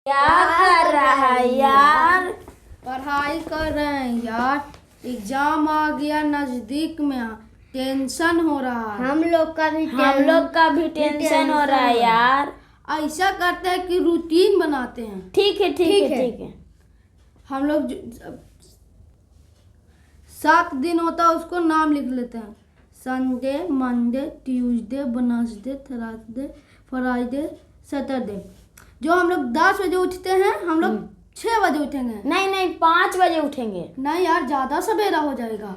क्या कर रहा है यार? पढ़ाई कर रहे हैं यार। एग्जाम आ गया नजदीक में, टेंशन हो रहा है। हम लोग का भी टेंशन हो रहा है यार। ऐसा करते हैं कि रूटीन बनाते हैं। ठीक है। हम लोग 7 दिन होता है, उसको नाम लिख लेते हैं। Sunday, Monday, Tuesday, Wednesday, Thursday, Friday, Saturday. जो हम लोग 10 बजे उठते हैं, हम लोग 6 बजे उठेंगे। नहीं 5 बजे उठेंगे। नहीं यार, ज्यादा सवेरा हो जाएगा।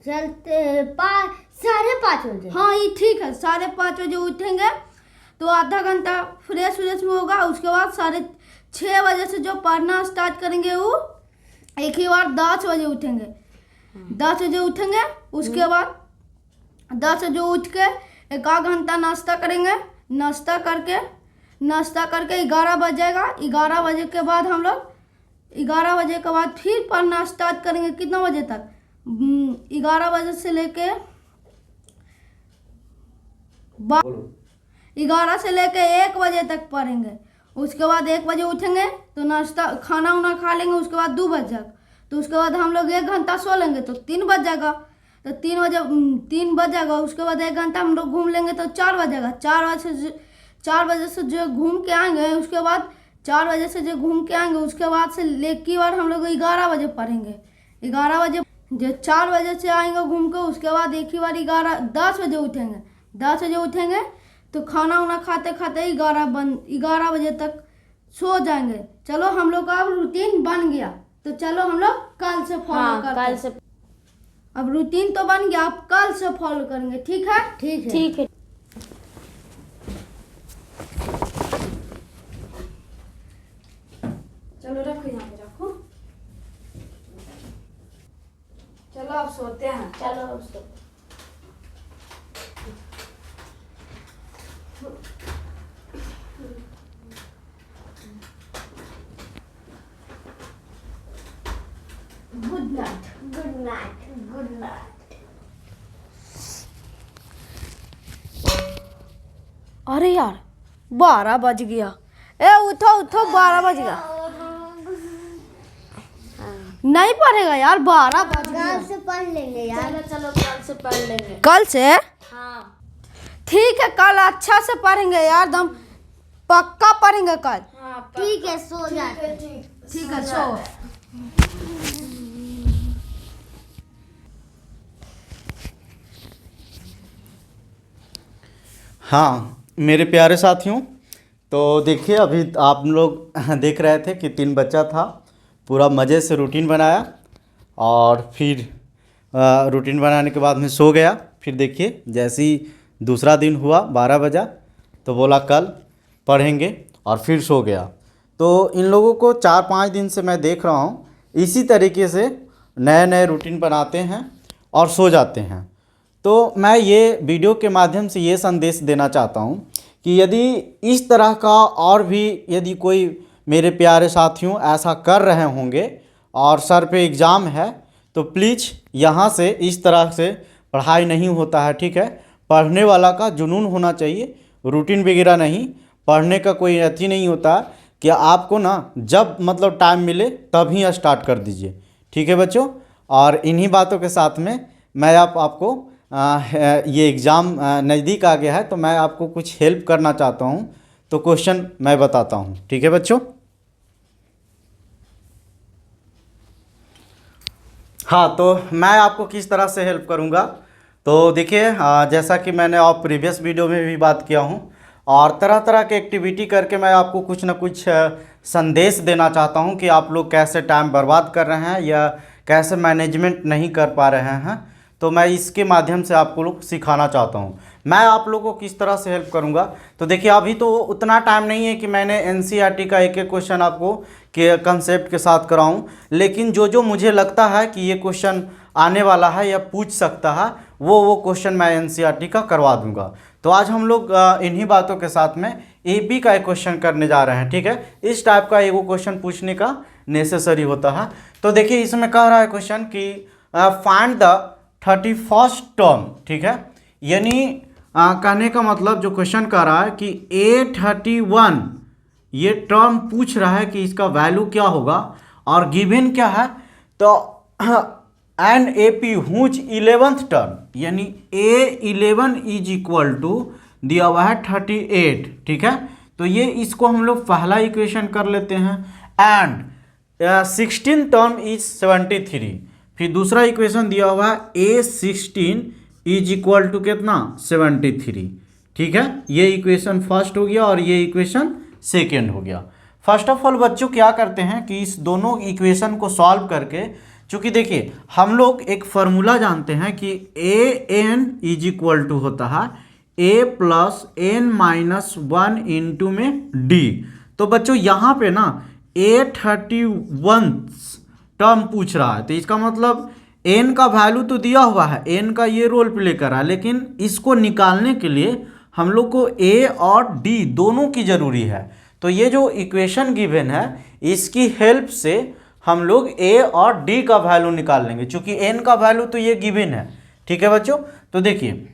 चलते 5:30 बजे। हाँ ये ठीक है, 5:30 बजे उठेंगे तो आधा घंटा फ्रेश में होगा। उसके बाद 6:30 बजे से जो पढ़ना स्टार्ट करेंगे वो एक ही बार 10 बजे उठेंगे। 10 बजे उठेंगे, उसके बाद 10 बजे उठ के एक आध घंटा नाश्ता करेंगे। नाश्ता करके 11 बज जाएगा। 11 बजे के बाद हम लोग 11 बजे के बाद फिर पढ़ना स्टार्ट करेंगे। कितना बजे तक? 11 बजे से लेके 11 से लेके 1 बजे तक पढ़ेंगे। उसके बाद 1 बजे उठेंगे तो नाश्ता खाना उना खा लेंगे। उसके बाद 2 बज जाएगा, तो उसके बाद हम लोग 1 घंटा सो लेंगे तो 3 बज जाएगा। तो 3 बज जाएगा। उसके बाद 1 घंटा हम लोग घूम लेंगे तो 4 बज जाएगा। 4 बजे से जो घूम के आएंगे, उसके बाद 4 बजे से जो घूम के आएंगे, उसके बाद से लेकी बार हम लोग 11 बजे पढ़ेंगे। 11 बजे जो 4 बजे से आएंगे घूम के, उसके बाद एक ही बार 10 बजे उठेंगे। 10 बजे उठेंगे तो खाना उना खाते खाते 11 बजे तक सो जाएंगे। चलो हम लोग का अब रूटीन बन गया, तो चलो हम लोग कल से फॉलो करते हैं। कल से। अब रूटीन तो बन गया, अब कल से फॉलो करेंगे। ठीक है। ठीक है। चलो रखो, यहाँ पे रखो। चलो अब सोते हैं। चलो उसको। Good night. Good night. अरे यार 12 बज गया। ए उठो 12 बज गया। नहीं पढ़ेगा यार, 12 बज गया। कल से पढ़ लेंगे यार। चलो कल से पढ़ लेंगे। कल से? हाँ ठीक है, कल अच्छा से पढ़ेंगे यार, एकदम पक्का पढ़ेंगे कल। हाँ ठीक है, सो जाते। ठीक है, सो। हाँ मेरे प्यारे साथियों, तो देखिए अभी आप लोग देख रहे थे कि 3 बच्चा था, पूरा मज़े से रूटीन बनाया और फिर रूटीन बनाने के बाद में सो गया। फिर देखिए जैसे ही दूसरा दिन हुआ 12 बजा तो बोला कल पढ़ेंगे और फिर सो गया। तो इन लोगों को 4-5 दिन से मैं देख रहा हूँ इसी तरीके से नए रूटीन बनाते हैं और सो जाते हैं। तो मैं ये वीडियो के माध्यम से ये संदेश देना चाहता हूँ कि यदि इस तरह का और भी यदि कोई मेरे प्यारे साथियों ऐसा कर रहे होंगे और सर पे एग्ज़ाम है तो प्लीज़ यहाँ से इस तरह से पढ़ाई नहीं होता है। ठीक है, पढ़ने वाला का जुनून होना चाहिए, रूटीन वगैरह नहीं। पढ़ने का कोई अथी नहीं होता कि आपको ना जब मतलब टाइम मिले तभी स्टार्ट कर दीजिए। ठीक है बच्चों, और इन्हीं बातों के साथ में मैं आपको ये एग्ज़ाम नज़दीक आ गया है तो मैं आपको कुछ हेल्प करना चाहता हूँ, तो क्वेश्चन मैं बताता हूँ। ठीक है बच्चों? हाँ, तो मैं आपको किस तरह से हेल्प करूँगा, तो देखिए जैसा कि मैंने आप प्रीवियस वीडियो में भी बात किया हूँ और तरह तरह के एक्टिविटी करके मैं आपको कुछ ना कुछ संदेश देना चाहता हूँ कि आप लोग कैसे टाइम बर्बाद कर रहे हैं या कैसे मैनेजमेंट नहीं कर पा रहे हैं। तो मैं इसके माध्यम से आपको लोग सिखाना चाहता हूँ। मैं आप लोगों को किस तरह से हेल्प करूँगा, तो देखिए अभी तो उतना टाइम नहीं है कि मैंने एनसीईआरटी का एक क्वेश्चन आपको के कंसेप्ट के साथ कराऊँ, लेकिन जो मुझे लगता है कि ये क्वेश्चन आने वाला है या पूछ सकता है वो क्वेश्चन मैं एनसीईआरटी का करवा दूँगा। तो आज हम लोग इन्हीं बातों के साथ में एबी का एक क्वेश्चन करने जा रहे हैं। ठीक है, इस टाइप का एक क्वेश्चन पूछने का नेसेसरी होता है। तो देखिए इसमें कह रहा है क्वेश्चन कि फाइंड द 31st टर्म। ठीक है, यानी कहने का मतलब जो क्वेश्चन कर रहा है कि A31 ये टर्म पूछ रहा है कि इसका वैल्यू क्या होगा और गिवन क्या है, तो an A P which 11th term यानी A11 इज इक्वल टू दिया हुआ है 38, ठीक है। तो ये इसको हम लोग पहला इक्वेशन कर लेते हैं एंड 16 टर्म इज 73। फिर दूसरा इक्वेशन दिया हुआ है A16 इज इक्वल टू कितना 73, ठीक है। ये इक्वेशन फर्स्ट हो गया और ये इक्वेशन सेकेंड हो गया। फर्स्ट ऑफ ऑल बच्चों क्या करते हैं कि इस दोनों इक्वेशन को सॉल्व करके, चूँकि देखिए हम लोग एक फार्मूला जानते हैं कि an इज इक्वल टू होता है a plus n minus 1 into में d। तो बच्चों यहाँ पे ना A31 टर्म पूछ रहा है, तो इसका मतलब n का वैल्यू तो दिया हुआ है, n का ये रोल प्ले कर रहा है, लेकिन इसको निकालने के लिए हम लोग को a और d दोनों की ज़रूरी है। तो ये जो इक्वेशन गिवन है इसकी हेल्प से हम लोग a और d का वैल्यू निकाल लेंगे, चूँकि n का वैल्यू तो ये गिवन है, ठीक है बच्चों। तो देखिए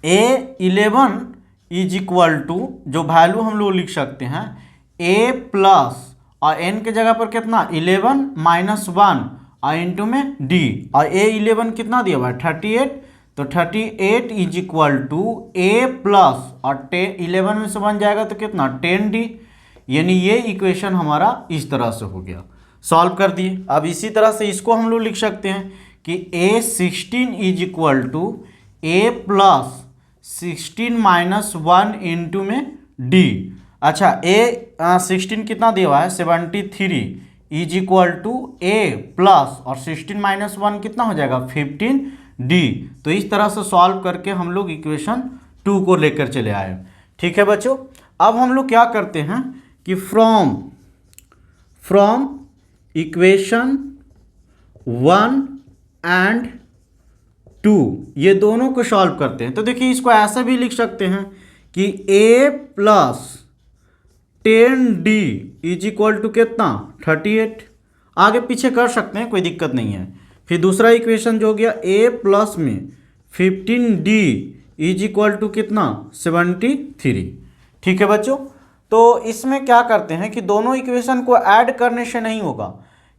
A11 इज इक्वल टू जो वैल्यू हम लोग लिख सकते हैं a प्लस और n के जगह पर कितना 11 माइनस 1 और इंटू में d, और A11 कितना दिया हुआ है 38, तो 38 is equal to a plus और 11 में से 1 जाएगा तो कितना 10d, यानी ये इक्वेशन हमारा इस तरह से हो गया, सॉल्व कर दिए। अब इसी तरह से इसको हम लोग लिख सकते हैं कि A16 is equal to a plus 16 minus 1 into में d। अच्छा A16 कितना दिया हुआ है 73 is equal to a plus और 16 माइनस 1 कितना हो जाएगा 15d। तो इस तरह से सॉल्व करके हम लोग इक्वेशन 2 को लेकर चले आए, ठीक है बच्चों। अब हम लोग क्या करते हैं कि फ्रॉम इक्वेशन 1 एंड 2 ये दोनों को सॉल्व करते हैं। तो देखिए इसको ऐसे भी लिख सकते हैं कि a plus 10d is equal to कितना 38, आगे पीछे कर सकते हैं, कोई दिक्कत नहीं है। फिर दूसरा इक्वेशन जो हो गया a प्लस में 15d इज इक्वल टू कितना 73, ठीक है बच्चों। तो इसमें क्या करते हैं कि दोनों इक्वेशन को ऐड करने से नहीं होगा,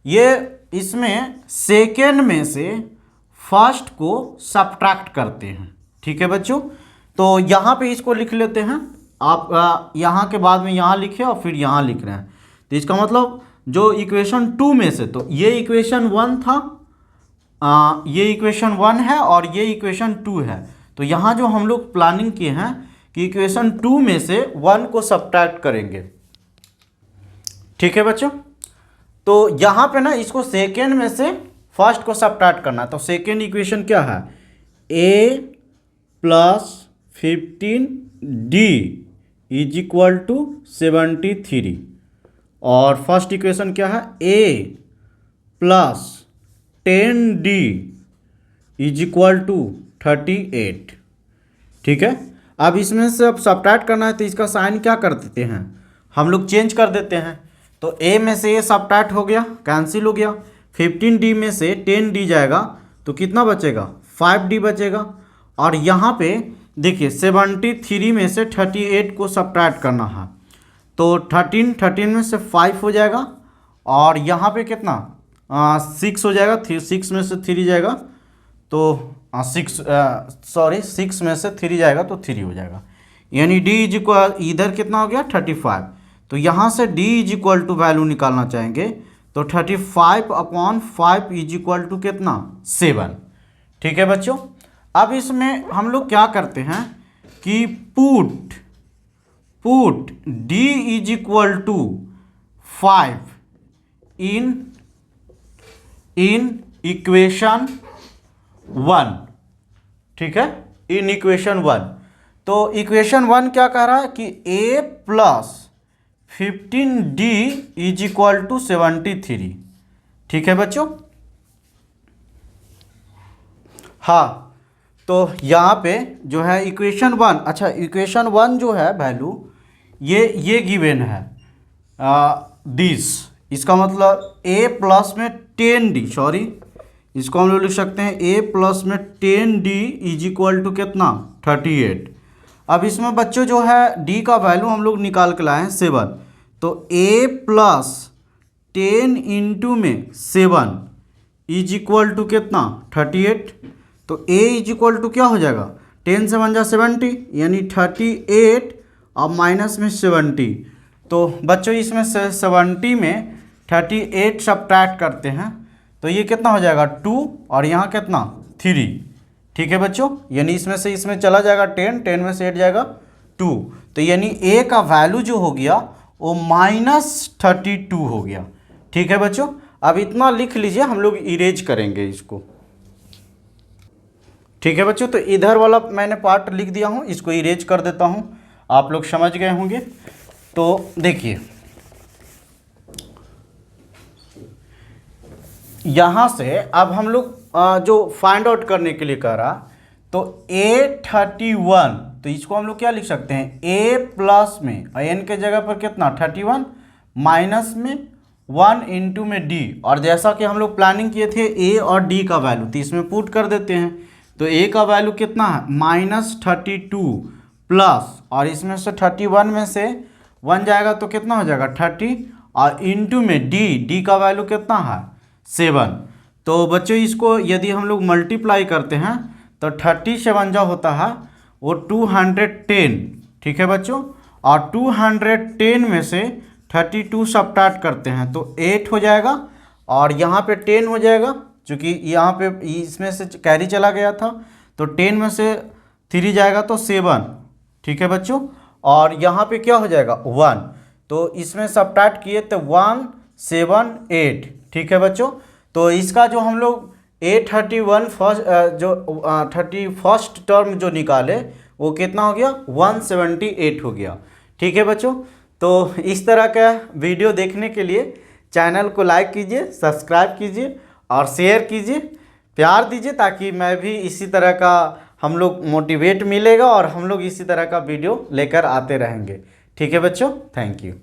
ये इसमें सेकेंड में से फर्स्ट को सब्ट्रैक्ट करते हैं, ठीक है बच्चों। तो यहाँ पे इसको लिख लेते हैं, आप यहाँ के बाद में यहाँ लिखे और फिर यहाँ लिख रहे हैं। तो इसका मतलब जो इक्वेशन 2 में से, तो ये इक्वेशन 1 था, ये इक्वेशन 1 है और ये इक्वेशन 2 है। तो यहाँ जो हम लोग प्लानिंग किए हैं कि इक्वेशन 2 में से 1 को सब्ट्रैक्ट करेंगे, ठीक है बच्चों। तो यहाँ पे ना इसको सेकेंड में से फर्स्ट को सब्ट्रैक्ट करना है। तो सेकेंड इक्वेशन क्या है a plus 15d is equal to 73 और फर्स्ट इक्वेशन क्या है a plus 10d is equal to 38, ठीक है। अब इसमें से अब सब्ट्रैक्ट करना है तो इसका साइन क्या कर देते हैं हम लोग चेंज कर देते हैं। तो a में से a सब्ट्रैक्ट हो गया, कैंसिल हो गया, 15d में से 10d जाएगा तो कितना बचेगा 5d बचेगा। और यहाँ पे देखिए 73 में से 38 को सब्ट्रैक्ट करना है, तो 13 में से 5 हो जाएगा और यहाँ पे कितना 6 हो जाएगा, 6 में से 3 जाएगा तो 6 में से 3 जाएगा तो 3 हो जाएगा, यानी d इज इक्वल इधर कितना हो गया 35। तो यहाँ से d is equal to value निकालना चाहेंगे तो 35/5 इज इक्वल टू कितना 7, ठीक है बच्चों। अब इसमें हम लोग क्या करते हैं कि put d is equal to 5 in equation 1, ठीक है, इन इक्वेशन 1। तो इक्वेशन 1 क्या कह रहा है कि a plus 15d is equal to 73, ठीक है बच्चों। हाँ, तो यहाँ पे जो है इक्वेशन 1, अच्छा इक्वेशन 1 जो है वैल्यू ये गिवन है दिस, इसका मतलब a प्लस में 10d, सॉरी इसको हम लोग लिख सकते हैं a प्लस में 10d इज इक्वल टू कितना 38। अब इसमें बच्चों जो है d का वैल्यू हम लोग निकाल के लाए हैं 7, तो a प्लस 10 इंटू में 7 इज इक्वल टू कितना 38। तो a इज इक्वल टू क्या हो जाएगा 10 से 1 जा 70 यानी 38 और माइनस में 70। तो बच्चों इसमें से 70 में 38 सब्ट्रैक्ट करते हैं तो ये कितना हो जाएगा 2 और यहाँ कितना 3। ठीक है बच्चों, यानी इसमें से इसमें चला जाएगा 10 में से 8 जाएगा 2। तो यानी a का वैल्यू जो हो गया वो -32 हो गया। ठीक है बच्चों, अब इतना लिख लीजिए, हम लोग इरेज करेंगे इसको। ठीक है बच्चों, तो इधर वाला मैंने पार्ट लिख दिया हूँ, इसको इरेज कर देता हूँ, आप लोग समझ गए होंगे। तो देखिए यहाँ से अब हम लोग जो फाइंड आउट करने के लिए कह रहा, तो A31, तो इसको हम लोग क्या लिख सकते हैं a प्लस में n के जगह पर कितना 31 माइनस में 1 इंटू में d, और जैसा कि हम लोग प्लानिंग किए थे a और d का वैल्यू, तो इसमें पुट कर देते हैं। तो a का वैल्यू कितना है -32 प्लस, और इसमें से 31 में से 1 जाएगा तो कितना हो जाएगा 30, और इंटू में d का वैल्यू कितना है 7। तो बच्चों इसको यदि हम लोग मल्टीप्लाई करते हैं तो 30 से 1 जो होता है वो 210। ठीक है बच्चों, और 210 में से 32 सब्ट्रैक्ट करते हैं तो 8 हो जाएगा, और यहाँ पे 10 हो जाएगा, क्योंकि यहाँ पे इसमें से कैरी चला गया था, तो 10 में से 3 जाएगा तो 7। ठीक है बच्चों, और यहाँ पे क्या हो जाएगा 1, तो इसमें सब्ट्रैक्ट किए तो 1 7 8। ठीक है बच्चों, तो इसका जो हम लोग A31 फर्स्ट जो 31st टर्म जो निकाले वो कितना हो गया 178 हो गया। ठीक है बच्चों, तो इस तरह का वीडियो देखने के लिए चैनल को लाइक कीजिए, सब्सक्राइब कीजिए और शेयर कीजिए, प्यार दीजिए, ताकि मैं भी इसी तरह का हम लोग मोटिवेट मिलेगा और हम लोग इसी तरह का वीडियो लेकर आते रहेंगे। ठीक है बच्चों, थैंक यू।